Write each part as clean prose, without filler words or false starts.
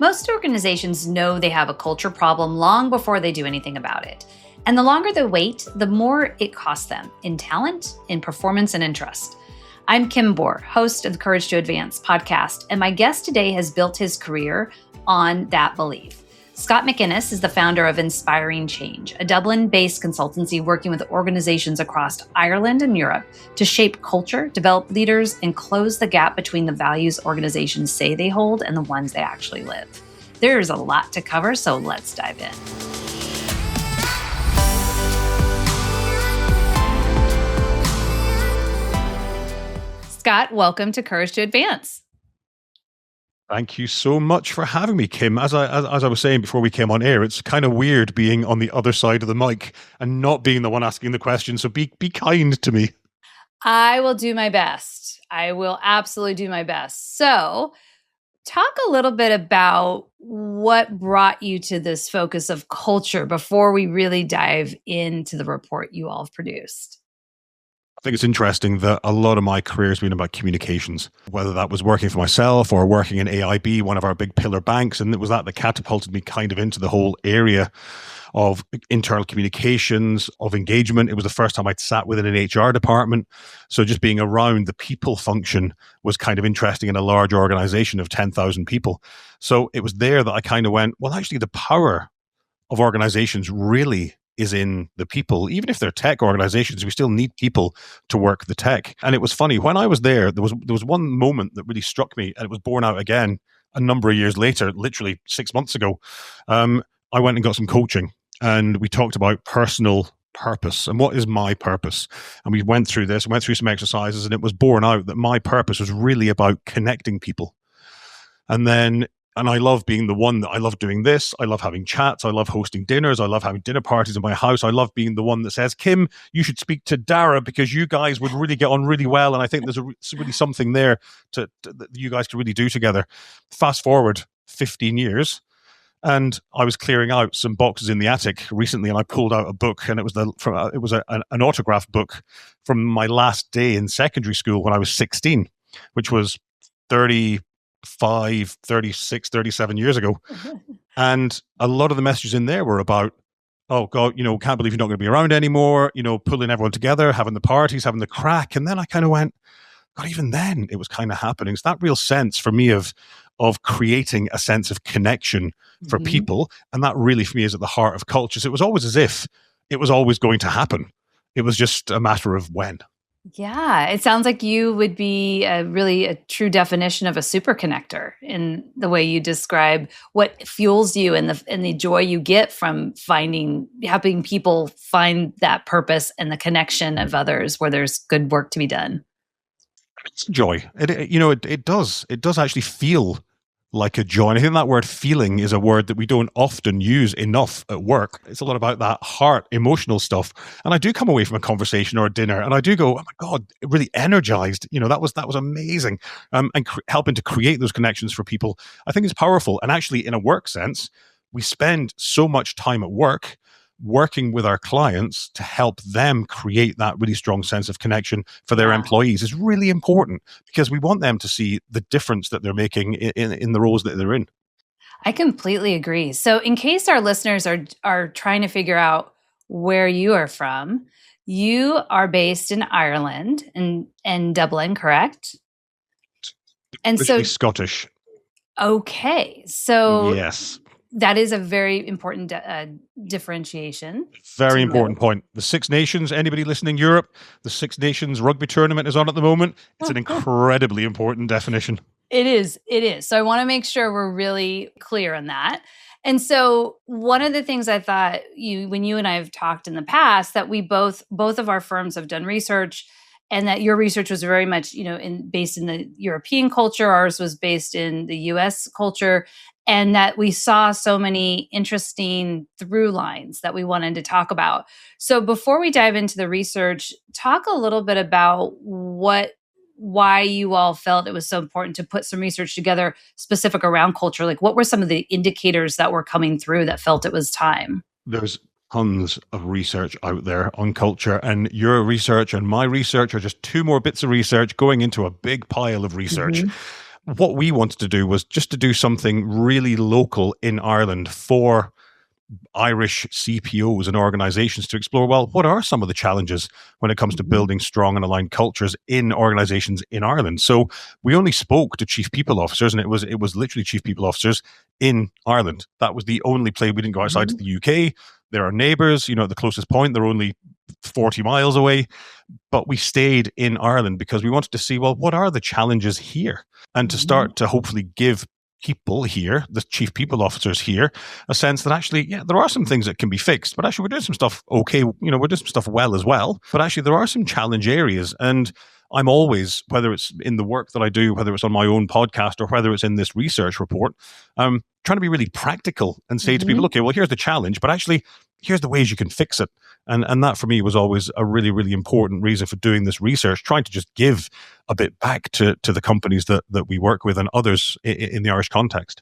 Most organizations know they have a culture problem long before they do anything about it. And the longer they wait, the more it costs them in talent, in performance, and in trust. I'm Kim Bohr, host of the Courage to Advance podcast, and my guest today has built his career on that belief. Scott McInnes is the founder of Inspiring Change, a Dublin-based consultancy working with organizations across Ireland and Europe to shape culture, develop leaders, and close the gap between the values organizations say they hold and the ones they actually live. There's a lot to cover, so let's dive in. Scott, welcome to Courage to Advance. Thank you so much for having me, Kim. As I was saying before we came on air, it's kind of weird being on the other side of the mic and not being the one asking the question. So be kind to me. I will do my best. I will absolutely do my best. So talk a little bit about what brought you to this focus of culture before we really dive into the report you all have produced. I think it's interesting that a lot of my career has been about communications, whether that was working for myself or working in AIB, one of our big pillar banks. And it was that catapulted me kind of into the whole area of internal communications, of engagement. It was the first time I'd sat within an HR department. So just being around the people function was kind of interesting in a large organization of 10,000 people. So it was there that I kind of went, well, actually the power of organizations really is in the people. Even if they're tech organizations, we still need people to work the tech. And it was funny, when I was there was one moment that really struck me, and it was borne out again a number of years later, literally 6 months ago. I went and got some coaching, and we talked about personal purpose and what is my purpose. And we went through some exercises, and it was borne out that my purpose was really about connecting people. And I love being the one that I love doing this. I love having chats. I love hosting dinners. I love having dinner parties in my house. I love being the one that says, Kim, you should speak to Dara because you guys would really get on really well. And I think there's really something there that you guys could really do together. Fast forward 15 years. And I was clearing out some boxes in the attic recently, and I pulled out a book, and it was an autograph book from my last day in secondary school when I was 16, which was 35, 36, 37 years ago. And a lot of the messages in there were about, oh God, can't believe you're not going to be around anymore, pulling everyone together, having the parties, having the crack. And then I kind of went, God, even then it was kind of happening. So that real sense for me of creating a sense of connection for people. And that really for me is at the heart of culture. So it was always as if it was always going to happen. It was just a matter of when. Yeah, it sounds like you would be really a true definition of a super connector in the way you describe what fuels you and the joy you get from helping people find that purpose and the connection of others where there's good work to be done. It's joy. It does actually feel like a joy. And I think that word feeling is a word that we don't often use enough at work. It's a lot about that heart, emotional stuff. And I do come away from a conversation or a dinner and I do go, oh my God, it really energized. That was amazing. And helping to create those connections for people, I think is powerful. And actually in a work sense, we spend so much time at work working with our clients to help them create that really strong sense of connection for their employees is really important because we want them to see the difference that they're making in the roles that they're in. I completely agree. So in case our listeners are trying to figure out where you are from, you are based in Ireland and Dublin, correct? And so Scottish. Okay. So yes. That is a very important differentiation. Very important point. The Six Nations, anybody listening Europe, the Six Nations rugby tournament is on at the moment. It's an incredibly important definition. It is. So I want to make sure we're really clear on that. And so one of the things I thought when you and I have talked in the past, that we both of our firms have done research, and that your research was very much, based in the European culture. Ours was based in the US culture. And that we saw so many interesting through lines that we wanted to talk about. So before we dive into the research, talk a little bit about why you all felt it was so important to put some research together specific around culture. Like, what were some of the indicators that were coming through that felt it was time? There's tons of research out there on culture, and your research and my research are just two more bits of research going into a big pile of research. what we wanted to do was just to do something really local in Ireland for Irish CPOs and organizations to explore, well, what are some of the challenges when it comes to building strong and aligned cultures in organizations in Ireland? So we only spoke to chief people officers, and it was literally chief people officers in Ireland. That was the only place. We didn't go outside to the UK. They're our neighbors, at the closest point. They're only 40 miles away. But we stayed in Ireland because we wanted to see, well, what are the challenges here? And to start to hopefully give people here, the chief people officers here, a sense that actually, yeah, there are some things that can be fixed, but actually we're doing some stuff okay, we're doing some stuff well as well, but actually there are some challenge areas. And I'm always, whether it's in the work that I do, whether it's on my own podcast or whether it's in this research report, trying to be really practical and say to people, okay, well, here's the challenge, but actually here's the ways you can fix it. And that for me was always a really, really important reason for doing this research, trying to just give a bit back to the companies that we work with and others in the Irish context.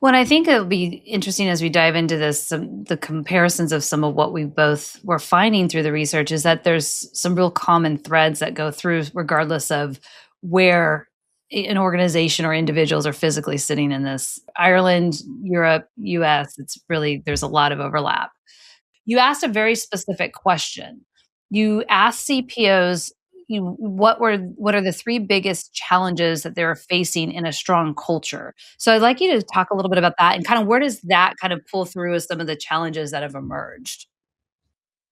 Well, I think it'll be interesting as we dive into this, the comparisons of some of what we both were finding through the research is that there's some real common threads that go through regardless of where an organization or individuals are physically sitting in this. Ireland, Europe, US, there's a lot of overlap. You asked a very specific question. You asked CPOs, what are the three biggest challenges that they're facing in a strong culture? So I'd like you to talk a little bit about that and kind of where does that kind of pull through as some of the challenges that have emerged?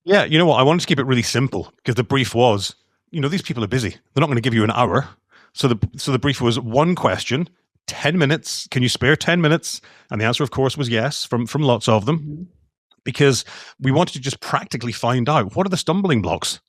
Yeah, you know what? I wanted to keep it really simple because the brief was, these people are busy. They're not going to give you an hour. So the brief was one question, 10 minutes. Can you spare 10 minutes? And the answer, of course, was yes from lots of them. Because we wanted to just practically find out what are the stumbling blocks?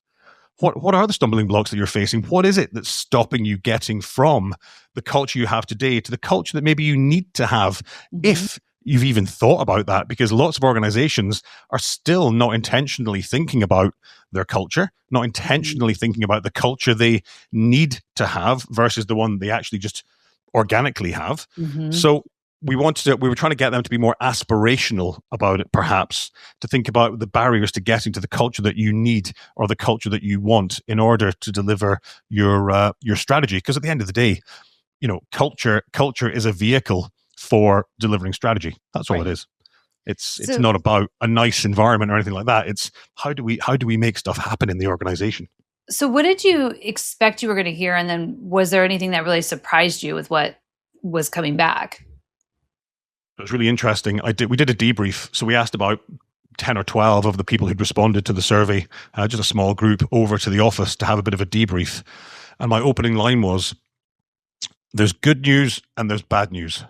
What are the stumbling blocks that you're facing? What is it that's stopping you getting from the culture you have today to the culture that maybe you need to have if you've even thought about that? Because lots of organizations are still not intentionally thinking about their culture, not intentionally thinking about the culture they need to have versus the one they actually just organically have. So we were trying to get them to be more aspirational about it, perhaps, to think about the barriers to getting to the culture that you need or the culture that you want in order to deliver your strategy. Because at the end of the day, culture is a vehicle for delivering strategy. That's all it is. It's not about a nice environment or anything like that. It's how do we make stuff happen in the organization? So what did you expect you were going to hear? And then was there anything that really surprised you with what was coming back? It was really interesting. We did a debrief. So we asked about 10 or 12 of the people who'd responded to the survey, just a small group, over to the office to have a bit of a debrief. And my opening line was, there's good news and there's bad news.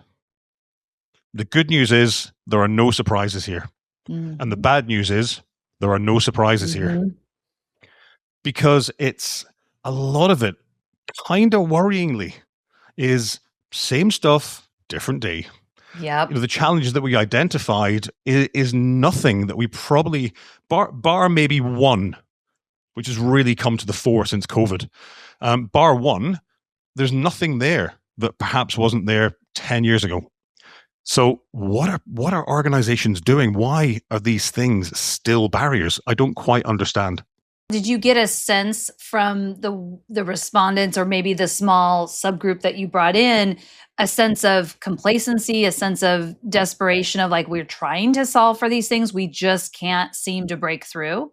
The good news is there are no surprises here. And the bad news is there are no surprises here. Because it's a lot of it, kind of worryingly, is same stuff, different day. Yeah. The challenges that we identified is nothing that we probably, bar maybe one, which has really come to the fore since COVID. Bar one, there's nothing there that perhaps wasn't there 10 years ago. So what are organizations doing? Why are these things still barriers? I don't quite understand. Did you get a sense from the respondents or maybe the small subgroup that you brought in, a sense of complacency, a sense of desperation of like, we're trying to solve for these things, we just can't seem to break through?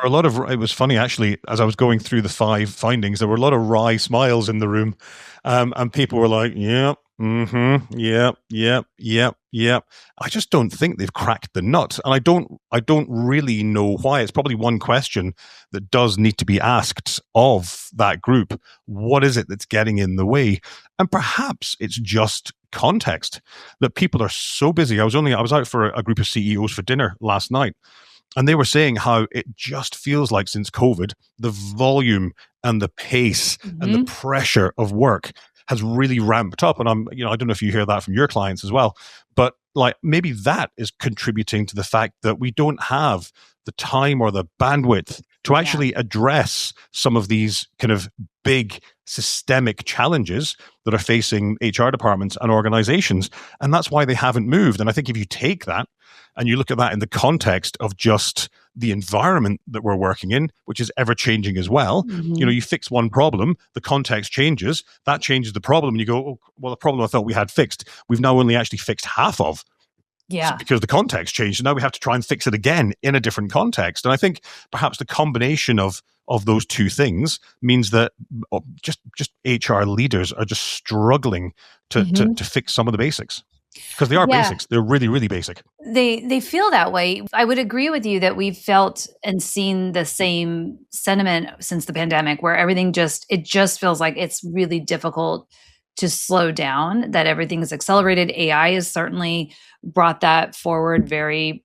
There were it was funny actually, as I was going through the 5 findings, there were a lot of wry smiles in the room. And people were like, yep. I just don't think they've cracked the nut. And I don't really know why. It's probably one question that does need to be asked of that group. What is it that's getting in the way? And perhaps it's just context that people are so busy. I was out for a group of CEOs for dinner last night. And they were saying how it just feels like since COVID, the volume and the pace and the pressure of work has really ramped up. And I don't know if you hear that from your clients as well, but like maybe that is contributing to the fact that we don't have the time or the bandwidth to actually address some of these kind of big systemic challenges that are facing HR departments and organizations. And that's why they haven't moved. And I think if you take that and you look at that in the context of just the environment that we're working in, which is ever changing as well. Mm-hmm. You fix one problem, the context changes, that changes the problem, and you go, oh, well, the problem I thought we had fixed, we've now only actually fixed half of. Yeah. Because the context changed. And now we have to try and fix it again in a different context. And I think perhaps the combination of those two things means that just HR leaders are just struggling to fix some of the basics. Because they are basics. They're really, really basic. They feel that way. I would agree with you that we've felt and seen the same sentiment since the pandemic, where everything it just feels like it's really difficult to slow down, that everything is accelerated. AI has certainly brought that forward very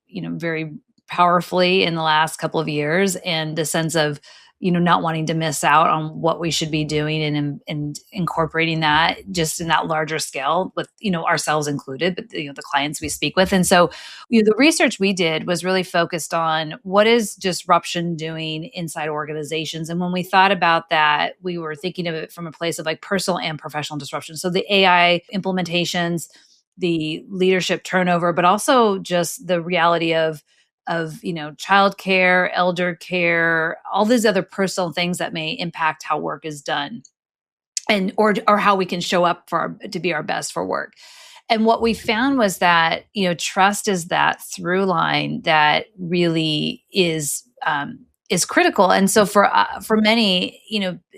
powerfully in the last couple of years, and the sense of not wanting to miss out on what we should be doing and incorporating that just in that larger scale with, ourselves included, but the clients we speak with. And so, the research we did was really focused on what is disruption doing inside organizations. And when we thought about that, we were thinking of it from a place of like personal and professional disruption. So the AI implementations, the leadership turnover, but also just the reality of childcare, elder care, all these other personal things that may impact how work is done, and or how we can show up to be our best for work. And what we found was that trust is that through line that really is critical. And so for many,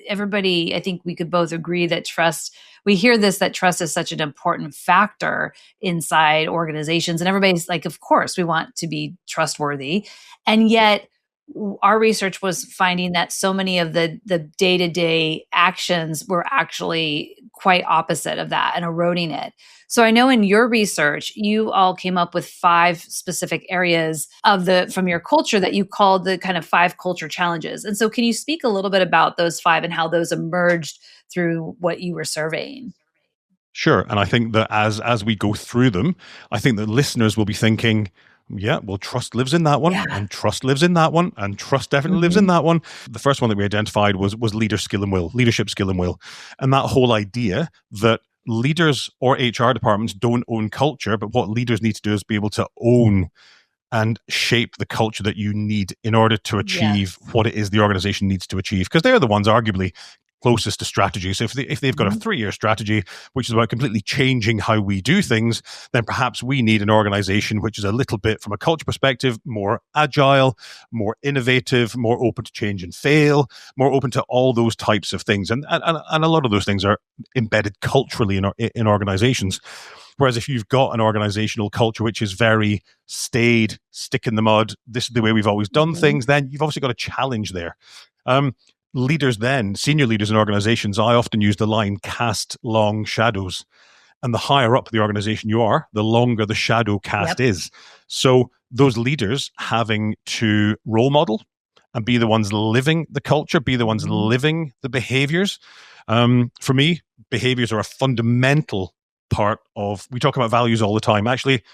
everybody, I think we could both agree that trust. We hear that trust is such an important factor inside organizations, and everybody's like, of course, we want to be trustworthy. And yet our research was finding that so many of the day-to-day actions were actually quite opposite of that and eroding it. So I know in your research, you all came up with 5 specific areas from your culture that you called the kind of 5 culture challenges. And so can you speak a little bit about those 5 and how those emerged through what you were surveying? Sure. And I think that as we go through them, I think that listeners will be thinking, yeah, well, trust lives in that one, and trust lives in that one, and trust definitely lives in that one. The first one that we identified was leadership skill and will. And that whole idea that leaders or HR departments don't own culture, but what leaders need to do is be able to own and shape the culture that you need in order to achieve what it is the organization needs to achieve. Because they're the ones arguably closest to strategy. So if they've got a 3-year strategy, which is about completely changing how we do things, then perhaps we need an organization which is a little bit, from a culture perspective, more agile, more innovative, more open to change and fail, more open to all those types of things. And a lot of those things are embedded culturally in organizations. Whereas if you've got an organizational culture which is very staid, stick in the mud, this is the way we've always done things, then you've obviously got a challenge there. Leaders then, senior leaders in organizations, I often use the line, cast long shadows. And the higher up the organization you are, the longer the shadow cast is. So those leaders having to role model and be the ones living the culture, be the ones living the behaviors. For me, behaviors are a fundamental part of, we talk about values all the time. Actually,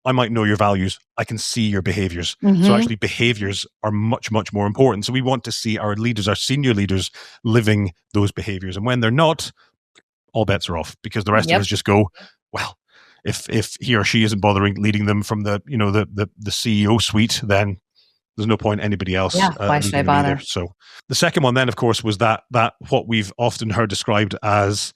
I might know your values. I can see your behaviors. So actually behaviors are much, much more important. So we want to see our leaders, our senior leaders, living those behaviors. And when they're not, all bets are off, because the rest of us just go, well, if he or she isn't bothering leading them from the CEO suite, then there's no point anybody else. Why should I bother? So the second one then, of course, was that what we've often heard described as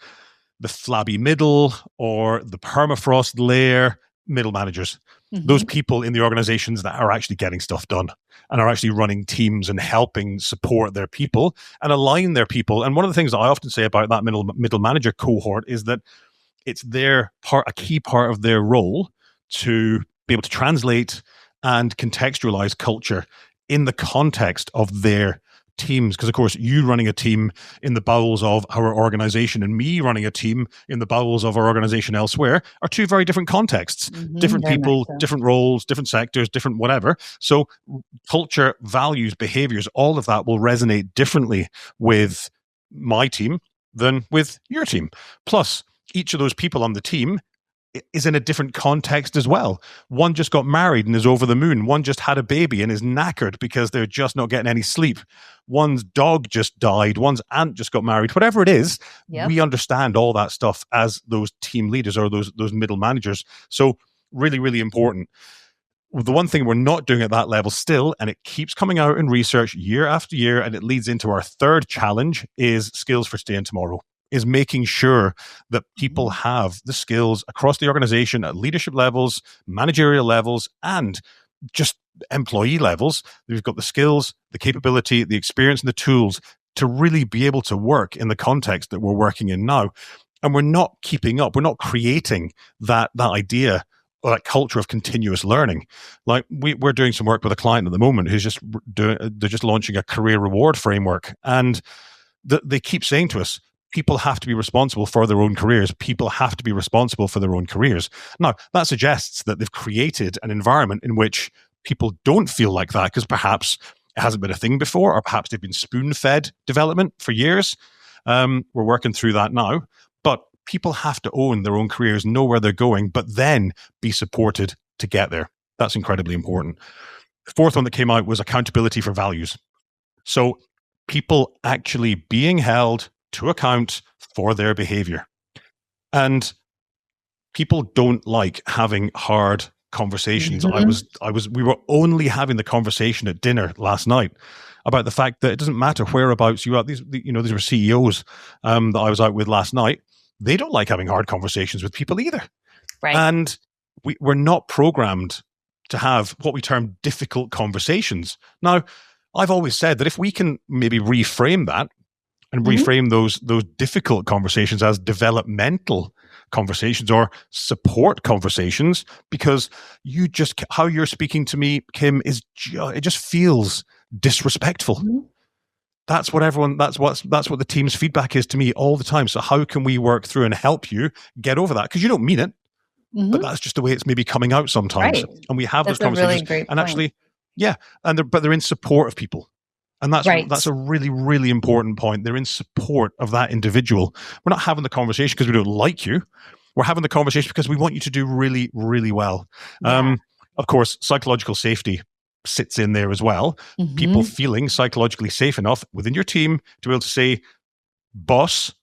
the flabby middle or the permafrost layer, middle managers, those people in the organizations that are actually getting stuff done and are actually running teams and helping support their people and align their people. And one of the things that I often say about that middle manager cohort is that it's a key part of their role to be able to translate and contextualize culture in the context of their teams. Because of course, you running a team in the bowels of our organization and me running a team in the bowels of our organization elsewhere are 2 very different contexts, different people, different roles, different sectors, different whatever. So culture, values, behaviors, all of that will resonate differently with my team than with your team. Plus, each of those people on the team is in a different context as well. One just got married and is over the moon. One just had a baby and is knackered because they're just not getting any sleep. One's dog just died. One's aunt just got married. Whatever it is, we understand all that stuff as those team leaders or those middle managers. So really, really important. The one thing we're not doing at that level still, and it keeps coming out in research year after year, and it leads into our third challenge, is skills for today and tomorrow, is making sure that people have the skills across the organization at leadership levels, managerial levels, and just employee levels. We've got the skills, the capability, the experience, and the tools to really be able to work in the context that we're working in now. And we're not keeping up. We're not creating that idea or that culture of continuous learning. Like we're doing some work with a client at the moment who's they're just launching a career reward framework. And they keep saying to us, people have to be responsible for their own careers. People have to be responsible for their own careers. Now, that suggests that they've created an environment in which people don't feel like that because perhaps it hasn't been a thing before, or perhaps they've been spoon-fed development for years. We're working through that now. But people have to own their own careers, know where they're going, but then be supported to get there. That's incredibly important. The fourth one that came out was accountability for values. So people actually being held to account for their behavior. And people don't like having hard conversations. We were only having the conversation at dinner last night about the fact that it doesn't matter whereabouts you are. These were CEOs that I was out with last night. They don't like having hard conversations with people either. Right. And we're not programmed to have what we term difficult conversations. Now, I've always said that if we can maybe reframe that and reframe those difficult conversations as developmental conversations or support conversations, because how you're speaking to me, Kim, it just feels disrespectful. That's what the team's feedback is to me all the time. So how can we work through and help you get over that? Because you don't mean it, but that's just the way it's maybe coming out sometimes. Right. And we have That's those conversations. A really great and point. Actually, yeah, but they're in support of people. And that's a really, really important point. They're in support of that individual. We're not having the conversation because we don't like you. We're having the conversation because we want you to do really, really well. Yeah. Of course, psychological safety sits in there as well. People feeling psychologically safe enough within your team to be able to say, boss,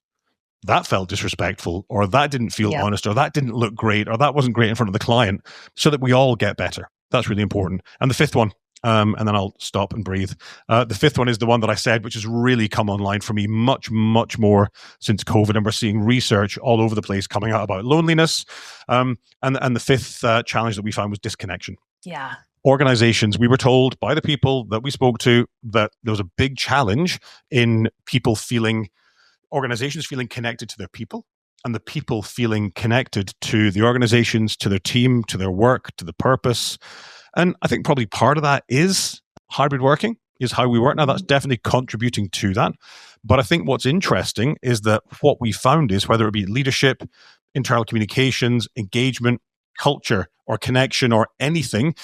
that felt disrespectful, or that didn't feel honest, or that didn't look great, or that wasn't great in front of the client, so that we all get better. That's really important. And the fifth one, and then I'll stop and breathe. The fifth one is the one that I said, which has really come online for me much, much more since COVID. And we're seeing research all over the place coming out about loneliness. And the fifth challenge that we found was disconnection. Yeah. Organizations, we were told by the people that we spoke to that there was a big challenge in organizations feeling connected to their people, and the people feeling connected to the organizations, to their team, to their work, to the purpose. And I think probably part of that is hybrid working, is how we work now. That's definitely contributing to that. But I think what's interesting is that what we found is, whether it be leadership, internal communications, engagement, culture, or connection, or anything,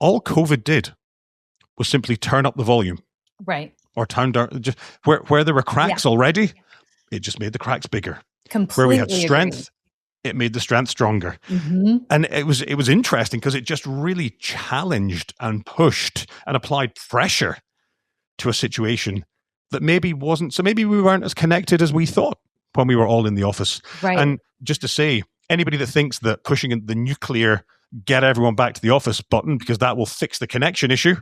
all COVID did was simply turn up the volume. Right. Or turn down, just where there were cracks already, it just made the cracks bigger. Completely where we had strength, agree. It made the strength stronger. And it was interesting because it just really challenged and pushed and applied pressure to a situation that maybe wasn't. So maybe we weren't as connected as we thought when we were all in the office. Right. And just to say, anybody that thinks that pushing the nuclear get everyone back to the office button because that will fix the connection issue,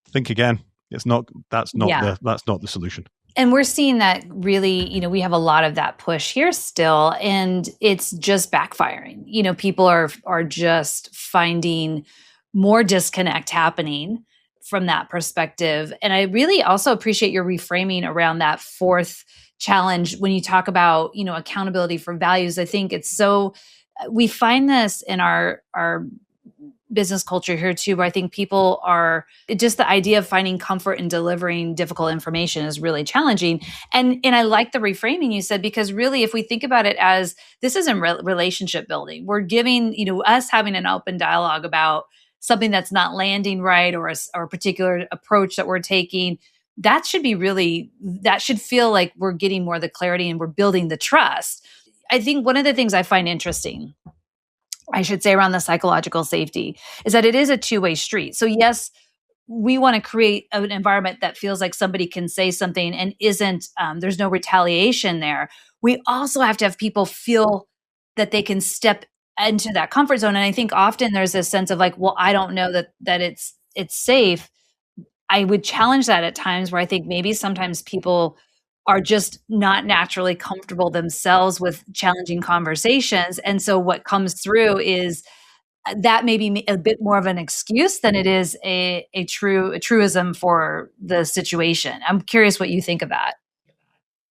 think again. That's not the solution. And we're seeing that really, we have a lot of that push here still, and it's just backfiring. People are just finding more disconnect happening from that perspective. And I really also appreciate your reframing around that fourth challenge when you talk about, accountability for values. I think it's we find this in our business culture here too, where I think people just the idea of finding comfort in delivering difficult information is really challenging. And I like the reframing you said, because really, if we think about it as this isn't relationship building, we're giving, us having an open dialogue about something that's not landing right, or a particular approach that we're taking, that should feel like we're getting more of the clarity and we're building the trust. I think one of the things I find interesting, I should say, around the psychological safety is that it is a two-way street. So yes, we want to create an environment that feels like somebody can say something and there's no retaliation there. We also have to have people feel that they can step into that comfort zone. And I think often there's this sense of like, well, I don't know that it's safe. I would challenge that at times where I think maybe sometimes people are just not naturally comfortable themselves with challenging conversations. And so what comes through is that may be a bit more of an excuse than it is a truism for the situation. I'm curious what you think of that.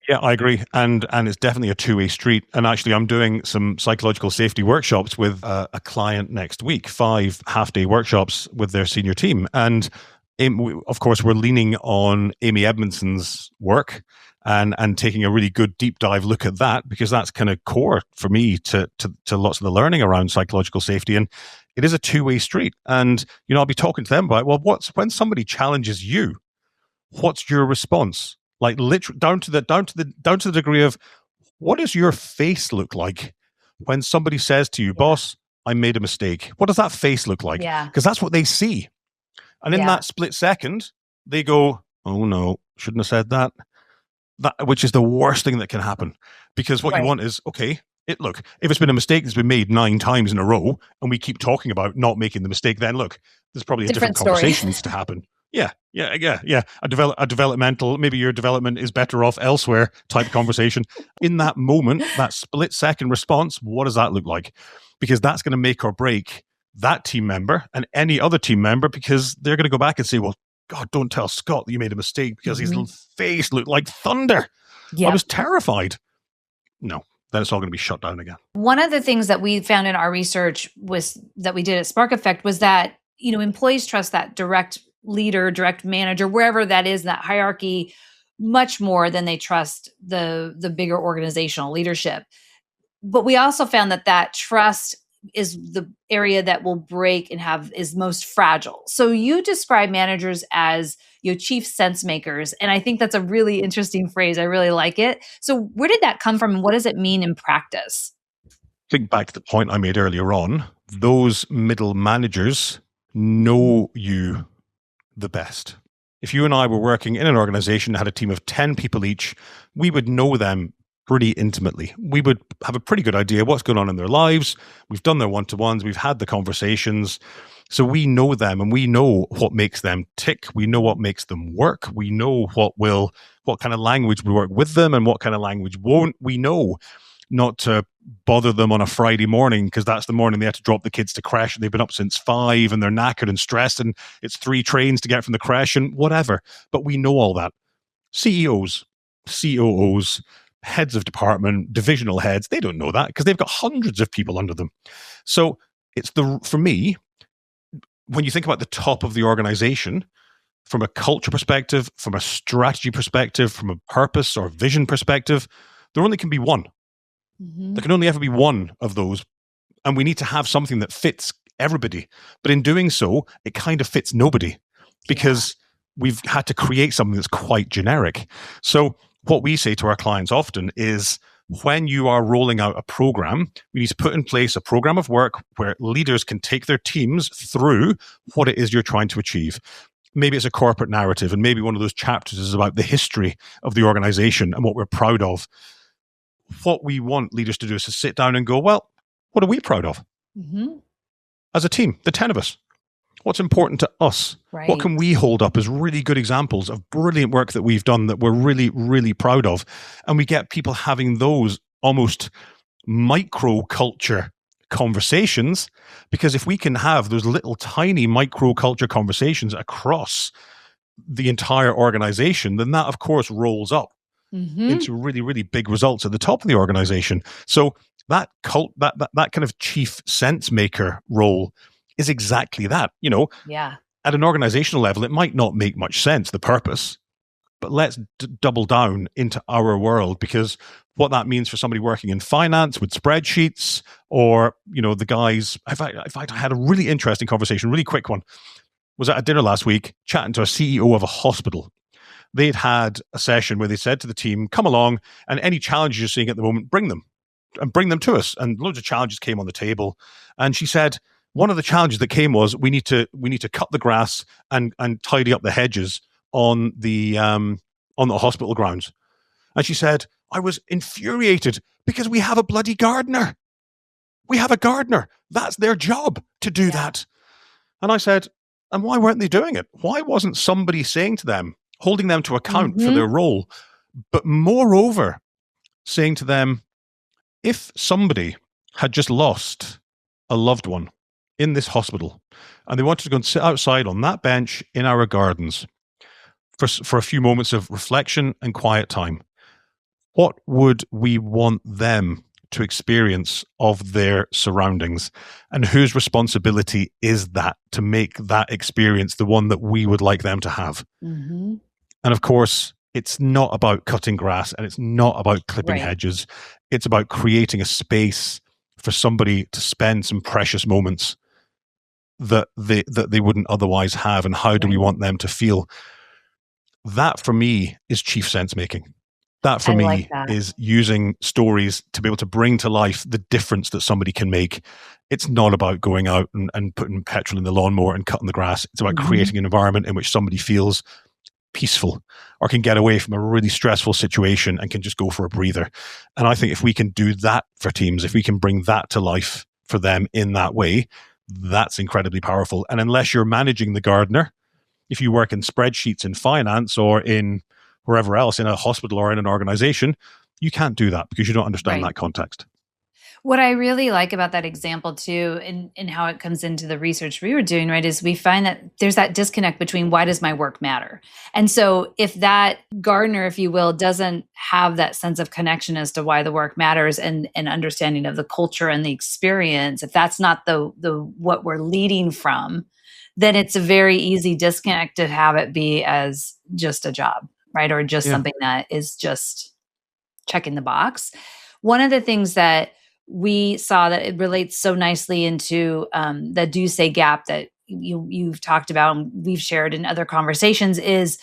Yeah, I agree, and it's definitely a two-way street. And actually, I'm doing some psychological safety workshops with a client next week, 5 half-day workshops with their senior team, and of course, we're leaning on Amy Edmondson's work and taking a really good deep dive look at that, because that's kind of core for me to lots of the learning around psychological safety. And it is a two-way street. And I'll be talking to them about, well, when somebody challenges you, what's your response? Like literally down to the degree of, what does your face look like when somebody says to you, boss, I made a mistake? What does that face look like? Yeah. Because that's what they see. And in that split second, they go, oh no, shouldn't have said that. Which is the worst thing that can happen. Because what you want is, okay, look, if it's been a mistake that's been made 9 times in a row, and we keep talking about not making the mistake, then look, there's probably a different conversation needs to happen. Yeah. A developmental, maybe your development is better off elsewhere type conversation. In that moment, that split second response, what does that look like? Because that's going to make or break that team member and any other team member, because they're going to go back and say, well, God, don't tell Scott that you made a mistake, because his little face looked like thunder. Yep. I was terrified. No, then it's all going to be shut down again. One of the things that we found in our research that we did at SparkEffect was that, employees trust that direct leader, direct manager, wherever that is, that hierarchy, much more than they trust the bigger organizational leadership. But we also found that trust is the area that will break and is most fragile. So you describe managers as chief sense makers. And I think that's a really interesting phrase. I really like it. So where did that come from, and what does it mean in practice? Think back to the point I made earlier on. Those middle managers know you the best. If you and I were working in an organization that had a team of 10 people each, we would know them pretty intimately. We would have a pretty good idea what's going on in their lives. We've done their one-to-ones. We've had the conversations. So we know them, and we know what makes them tick. We know what makes them work. We know what kind of language will work with them and what kind of language won't. We know not to bother them on a Friday morning, because that's the morning they have to drop the kids to creche, and they've been up since 5 and they're knackered and stressed, and it's 3 trains to get from the creche and whatever. But we know all that. CEOs, COOs, heads of department, divisional heads, they don't know that, because they've got hundreds of people under them. So for me, when you think about the top of the organization, from a culture perspective, from a strategy perspective, from a purpose or vision perspective, there only can be one. Mm-hmm. There can only ever be one of those. And we need to have something that fits everybody. But in doing so, it kind of fits nobody, because we've had to create something that's quite generic. So what we say to our clients often is, when you are rolling out a program, we need to put in place a program of work where leaders can take their teams through what it is you're trying to achieve. Maybe it's a corporate narrative, and maybe one of those chapters is about the history of the organization and what we're proud of. What we want leaders to do is to sit down and go, well, what are we proud of? Mm-hmm. As a team, the 10 of us. What's important to us? Right. What can we hold up as really good examples of brilliant work that we've done that we're really, really proud of? And we get people having those almost micro culture conversations, because if we can have those little tiny micro culture conversations across the entire organization, then that of course rolls up into really, really big results at the top of the organization. So that kind of chief sense maker role is exactly that. At an organizational level, it might not make much sense, the purpose, but let's double down into our world, because what that means for somebody working in finance with spreadsheets, or, the guys, in fact, I had a really interesting conversation, really quick one, was at a dinner last week, chatting to a CEO of a hospital. They'd had a session where they said to the team, come along, and any challenges you're seeing at the moment, bring them to us. And loads of challenges came on the table. And she said, one of the challenges that came was, we need to cut the grass and tidy up the hedges on the hospital grounds. And she said, I was infuriated because we have a bloody gardener. We have a gardener. That's their job to do that. And I said, and why weren't they doing it? Why wasn't somebody saying to them, holding them to account for their role, but moreover, saying to them, if somebody had just lost a loved one in this hospital and they wanted to go and sit outside on that bench in our gardens for a few moments of reflection and quiet time, what would we want them to experience of their surroundings, and whose responsibility is that to make that experience the one that we would like them to have? And of course, it's not about cutting grass and it's not about clipping hedges. It's about creating a space for somebody to spend some precious moments that they wouldn't otherwise have. And how do we want them to feel? That for me is chief sense making. That for me is using stories to be able to bring to life the difference that somebody can make. It's not about going out and putting petrol in the lawnmower and cutting the grass. It's about creating an environment in which somebody feels peaceful or can get away from a really stressful situation and can just go for a breather. And I think if we can do that for teams, if we can bring that to life for them in that way, that's incredibly powerful. And unless you're managing the gardener, if you work in spreadsheets in finance or in wherever else, in a hospital or in an organization, you can't do that because you don't understand that context. What I really like about that example too, and how it comes into the research we were doing, right, is we find that there's that disconnect between why does my work matter? And so if that gardener, if you will, doesn't have that sense of connection as to why the work matters and understanding of the culture and the experience, if that's not the what we're leading from, then it's a very easy disconnect to have it be as just a job, right? Or just something that is just checking the box. One of the things that we saw that it relates so nicely into the do say gap that you've talked about and we've shared in other conversations is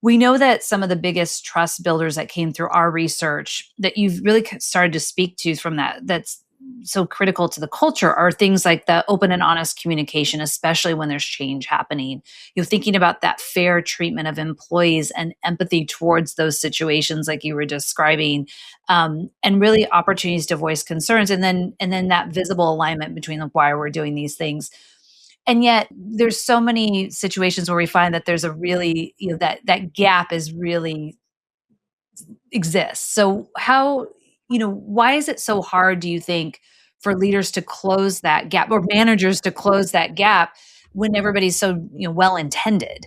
we know that some of the biggest trust builders that came through our research that you've really started to speak to from that's so critical to the culture are things like the open and honest communication, especially when there's change happening. You're thinking about that fair treatment of employees and empathy towards those situations like you were describing, and really opportunities to voice concerns. And then that visible alignment between the why we're doing these things. And yet there's so many situations where we find that there's a really, that gap is really exists. So how, why is it so hard, do you think, for leaders to close that gap or managers to close that gap when everybody's so, well-intended?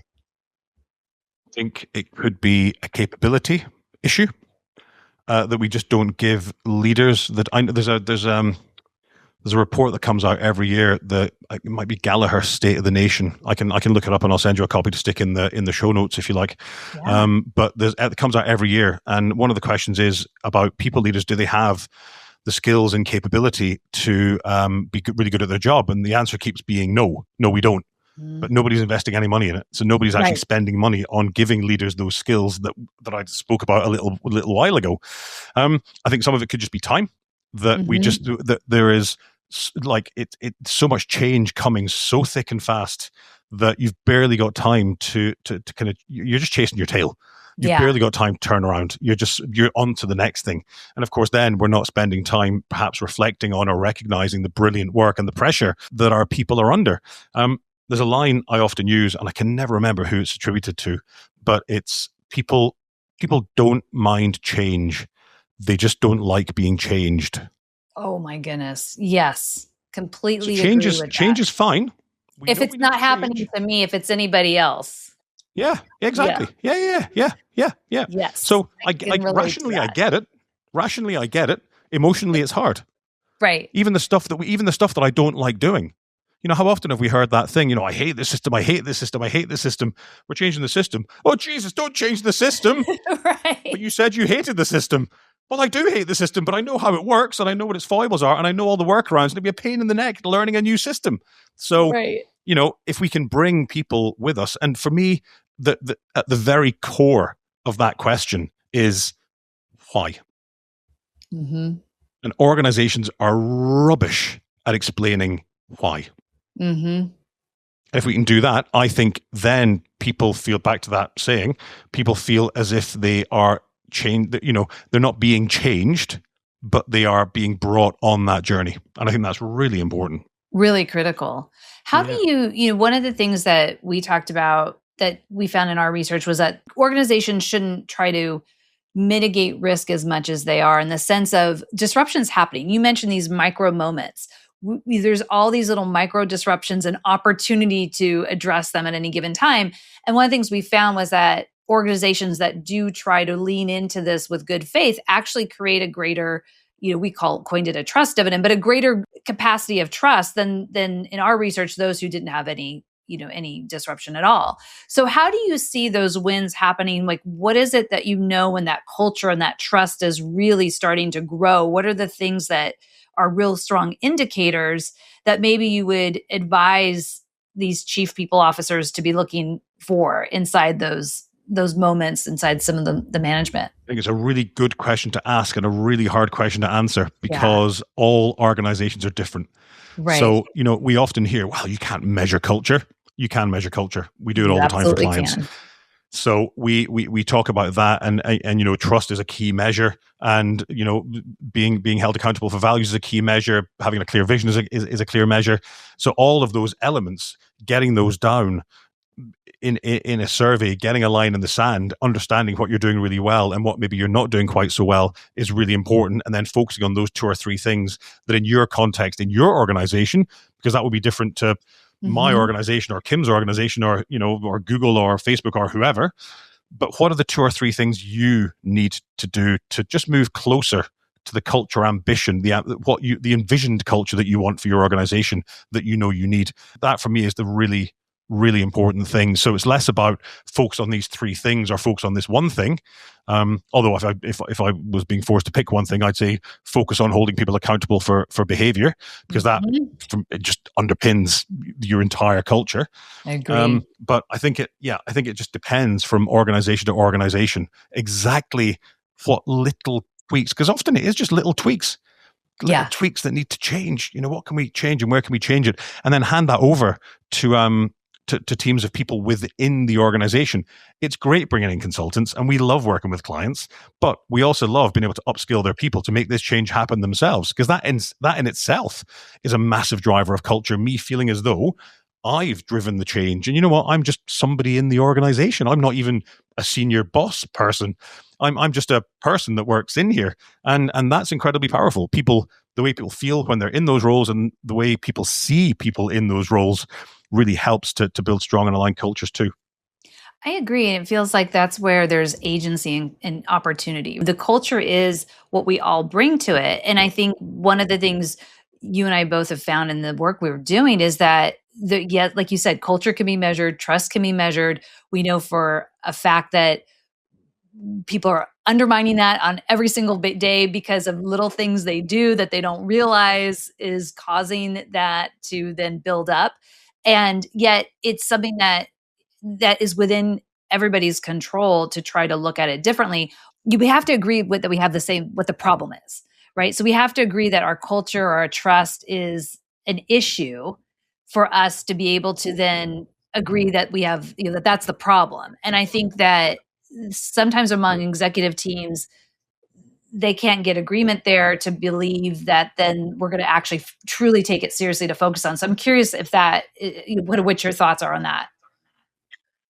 I think it could be a capability issue that we just don't give leaders. That there's a report that comes out every year that it might be Gallagher State of the Nation. I can look it up and I'll send you a copy to stick in the show notes if you like. Yeah. But it comes out every year, and one of the questions is about people leaders. Do they have the skills and capability to be really good at their job? And the answer keeps being no, we don't. But nobody's investing any money in it, so nobody's actually spending money on giving leaders those skills that I spoke about a little while ago. I think some of it could just be time that we just that there is. Like it's so much change coming so thick and fast that you've barely got time to kind of, you're just chasing your tail. You've barely got time to turn around. You're on to the next thing. And of course, then we're not spending time perhaps reflecting on or recognizing the brilliant work and the pressure that our people are under. There's a line I often use, and I can never remember who it's attributed to, but it's people don't mind change. They just don't like being changed. Oh my goodness. Yes. Completely so agree with that. Change is fine. If it's not happening to me, if it's anybody else. Yeah, exactly. Yeah. Yes. So I rationally I get it. Rationally I get it. Emotionally it's hard. Right. Even the stuff that I don't like doing. How often have we heard that thing? I hate this system. I hate this system. I hate this system. We're changing the system. Oh, Jesus, don't change the system. Right. But you said you hated the system. Well, I do hate the system, but I know how it works and I know what its foibles are and I know all the workarounds, and it'd be a pain in the neck learning a new system. So, if we can bring people with us, and for me, at the very core of that question is why? And organizations are rubbish at explaining why. If we can do that, I think then people feel, back to that saying, people feel as if they are changed, they're not being changed, but they are being brought on that journey. And I think that's really important. Really critical. How do you, one of the things that we talked about that we found in our research was that organizations shouldn't try to mitigate risk as much as they are, in the sense of disruptions happening. You mentioned these micro moments. There's all these little micro disruptions and opportunity to address them at any given time. And one of the things we found was that organizations that do try to lean into this with good faith actually create a greater, we coined it a trust dividend, but a greater capacity of trust than in our research, those who didn't have any disruption at all. So how do you see those wins happening? Like, what is it that when that culture and that trust is really starting to grow? What are the things that are real strong indicators that maybe you would advise these chief people officers to be looking for inside those moments inside some of the management? I think it's a really good question to ask and a really hard question to answer, because all organizations are different. Right. So, we often hear, well, you can't measure culture. You can measure culture. We do it all the time for clients. So we talk about that, and trust is a key measure, and being held accountable for values is a key measure. Having a clear vision is a clear measure. So all of those elements, getting those down in a survey, getting a line in the sand, understanding what you're doing really well and what maybe you're not doing quite so well is really important. And then focusing on those 2 or 3 things that in your context, in your organization, because that would be different to my organization or Kim's organization or, or Google or Facebook or whoever. But what are the 2 or 3 things you need to do to just move closer to the culture ambition, the envisioned culture that you want for your organization, that you need? That for me is the really, really important thing. So it's less about focus on these 3 things or focus on this one thing. Although if I was being forced to pick one thing, I'd say focus on holding people accountable for behavior, because that it just underpins your entire culture. I agree. But I think it just depends from organization to organization exactly what little tweaks, because often it is just little tweaks. Little tweaks that need to change. What can we change and where can we change it? And then hand that over to teams of people within the organization. It's great bringing in consultants, and we love working with clients, but we also love being able to upskill their people to make this change happen themselves, because that in itself is a massive driver of culture. Me feeling as though I've driven the change, and you know what? I'm just somebody in the organization. I'm not even a senior boss person. I'm just a person that works in here, and that's incredibly powerful. The way people feel when they're in those roles, and the way people see people in those roles, really helps to build strong and aligned cultures too. I agree. And it feels like that's where there's agency and opportunity. The culture is what we all bring to it. And I think one of the things you and I both have found in the work we were doing is that, like you said, culture can be measured, trust can be measured. We know for a fact that people are undermining that on every single day because of little things they do that they don't realize is causing that to then build up. And yet it's something that is within everybody's control to try to look at it differently. We have to agree that we have the same, what the problem is, right? So we have to agree that our culture or our trust is an issue for us to be able to then agree that we have, that that's the problem. And I think that sometimes among executive teams, they can't get agreement there to believe that then we're going to actually truly take it seriously to focus on. So I'm curious if what your thoughts are on that.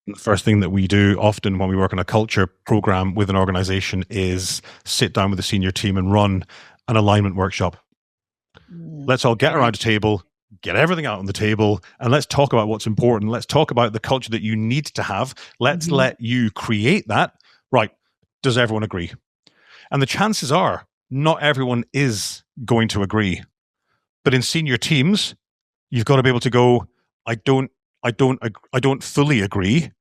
The first thing that we do often when we work on a culture program with an organization is sit down with the senior team and run an alignment workshop. Let's all get around a table, get everything out on the table, and let's talk about what's important. Let's talk about the culture that you need to have. Let's let you create that. Right. Does everyone agree? And the chances are not everyone is going to agree. But in senior teams, you've got to be able to go, I don't fully agree,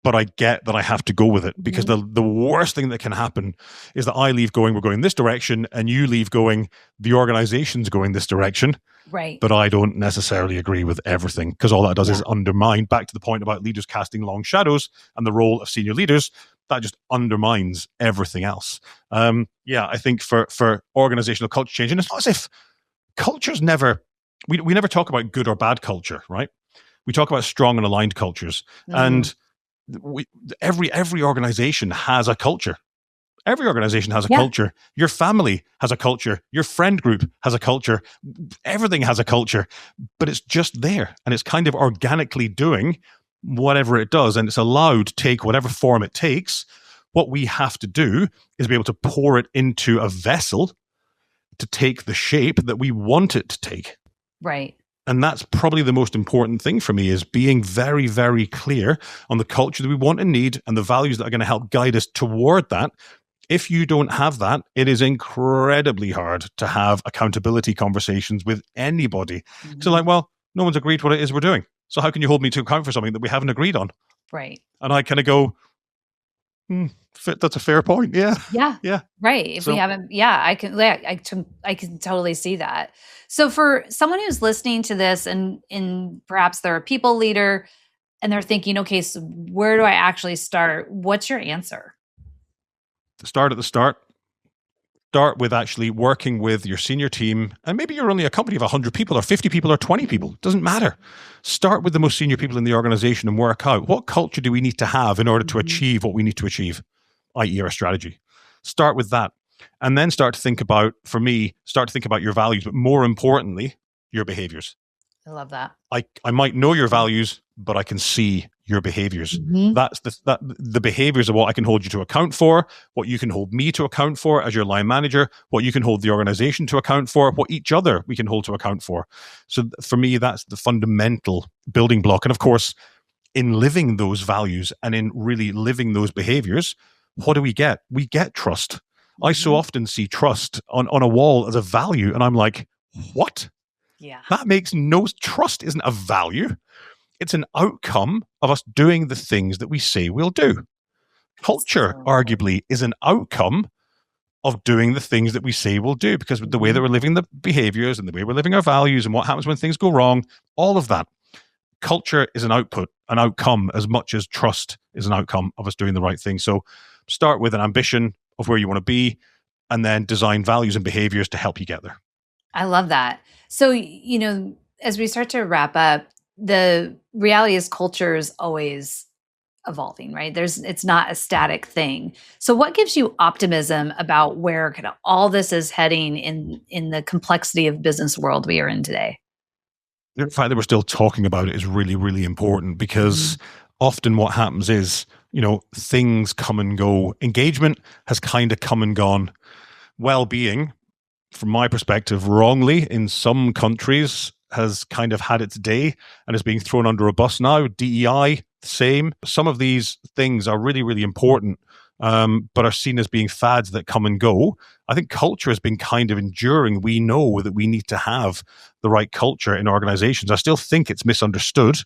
but I get that I have to go with it, because the worst thing that can happen is that I leave going, we're going this direction, and you leave going, the organization's going this direction. Right. But I don't necessarily agree with everything, because all that does is undermine, back to the point about leaders casting long shadows and the role of senior leaders, that just undermines everything else. I think for organizational culture change, and it's not as if culture's never, we never talk about good or bad culture, right? We talk about strong and aligned cultures. And every organization has a culture. Every organization has a Yeah. culture. Your family has a culture. Your friend group has a culture. Everything has a culture, but it's just there. And it's kind of organically doing whatever it does. And it's allowed to take whatever form it takes. What we have to do is be able to pour it into a vessel to take the shape that we want it to take. Right. And that's probably the most important thing for me, is being very, very clear on the culture that we want and need and the values that are going to help guide us toward that. If you don't have that, it is incredibly hard to have accountability conversations with anybody. Mm-hmm. So like, well, no one's agreed what it is we're doing. So how can you hold me to account for something that we haven't agreed on? Right. And I kind of go, that's a fair point. Yeah. Yeah. Right. If we haven't, I can totally see that. So for someone who's listening to this and perhaps they're a people leader and they're thinking, okay, so where do I actually start? What's your answer? Start at the start. Start with actually working with your senior team. And maybe you're only a company of 100 people or 50 people or 20 people. It doesn't matter. Start with the most senior people in the organization and work out what culture do we need to have in order to achieve what we need to achieve, i.e. our strategy. Start with that. And then start to think about your values, but more importantly, your behaviors. I love that. I might know your values, but I can see your behaviors. Mm-hmm. That's the behaviors are what I can hold you to account for, what you can hold me to account for as your line manager, what you can hold the organization to account for, what each other we can hold to account for. So for me, that's the fundamental building block. And of course, in living those values and in really living those behaviors, what do we get? We get trust. Mm-hmm. I so often see trust on a wall as a value, and I'm like, what? Yeah. That makes trust isn't a value. It's an outcome of us doing the things that we say we'll do. Culture, arguably, is an outcome of doing the things that we say we'll do, because the way that we're living the behaviors and the way we're living our values and what happens when things go wrong, all of that. Culture is an outcome as much as trust is an outcome of us doing the right thing. So start with an ambition of where you want to be and then design values and behaviors to help you get there. I love that. So, as we start to wrap up, the reality is culture is always evolving, right? It's not a static thing. So what gives you optimism about where kind of all this is heading in the complexity of business world we are in today? The fact that we're still talking about it is really, really important, because often what happens is, things come and go. Engagement has kind of come and gone. Well-being, from my perspective, wrongly in some countries, has kind of had its day and is being thrown under a bus now. DEI, same. Some of these things are really, really important, but are seen as being fads that come and go. I think culture has been kind of enduring. We know that we need to have the right culture in organizations. I still think it's misunderstood,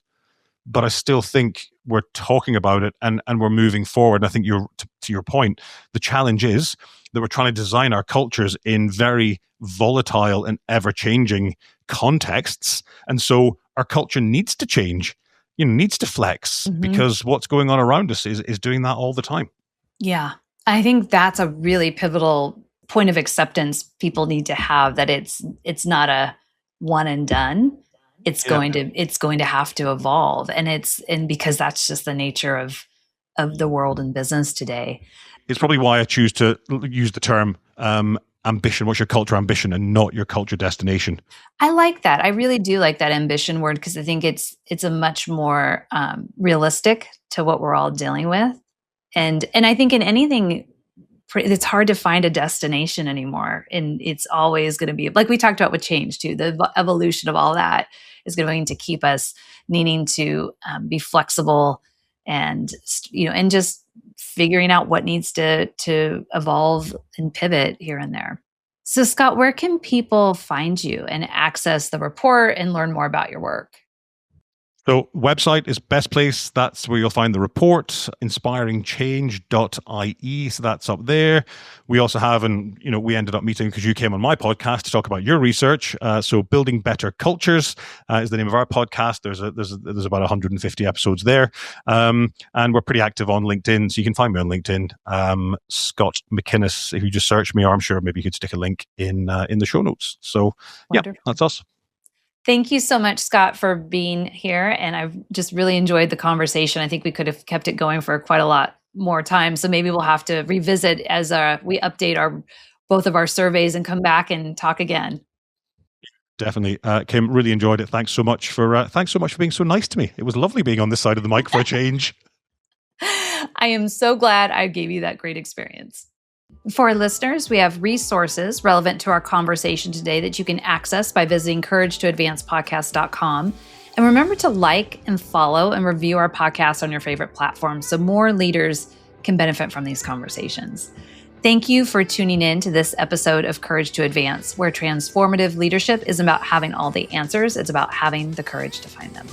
but I still think we're talking about it and we're moving forward. And I think to your point, the challenge is that we're trying to design our cultures in very volatile and ever-changing contexts. And so our culture needs to change, needs to flex, because what's going on around us is doing that all the time. Yeah. I think that's a really pivotal point of acceptance people need to have, that it's not a one and done. It's going to have to evolve. And because that's just the nature of the world and business today. It's probably why I choose to use the term ambition. What's your culture ambition, and not your culture destination? I like that. I really do like that ambition word, because I think it's a much more realistic to what we're all dealing with. And I think in anything, it's hard to find a destination anymore. And it's always going to be, like we talked about with change too, the evolution of all that is going to keep us needing to be flexible and just figuring out what needs to evolve and pivot here and there. So Scott, where can people find you and access the report and learn more about your work? So website is best place. That's where you'll find the report, inspiringchange.ie. So that's up there. We also have, we ended up meeting because you came on my podcast to talk about your research. So Building Better Cultures is the name of our podcast. There's about 150 episodes there. And we're pretty active on LinkedIn. So you can find me on LinkedIn. Scott McInnes, if you just search me, or I'm sure maybe you could stick a link in the show notes. So Wonderful. Yeah, that's us. Thank you so much, Scott, for being here. And I've just really enjoyed the conversation. I think we could have kept it going for quite a lot more time. So maybe we'll have to revisit as we update both of our surveys and come back and talk again. Definitely. Kim, really enjoyed it. Thanks so much for being so nice to me. It was lovely being on this side of the mic for a change. I am so glad I gave you that great experience. For our listeners, we have resources relevant to our conversation today that you can access by visiting couragetoadvancepodcast.com. And remember to like and follow and review our podcast on your favorite platform so more leaders can benefit from these conversations. Thank you for tuning in to this episode of Courage to Advance, where transformative leadership isn't about having all the answers, it's about having the courage to find them.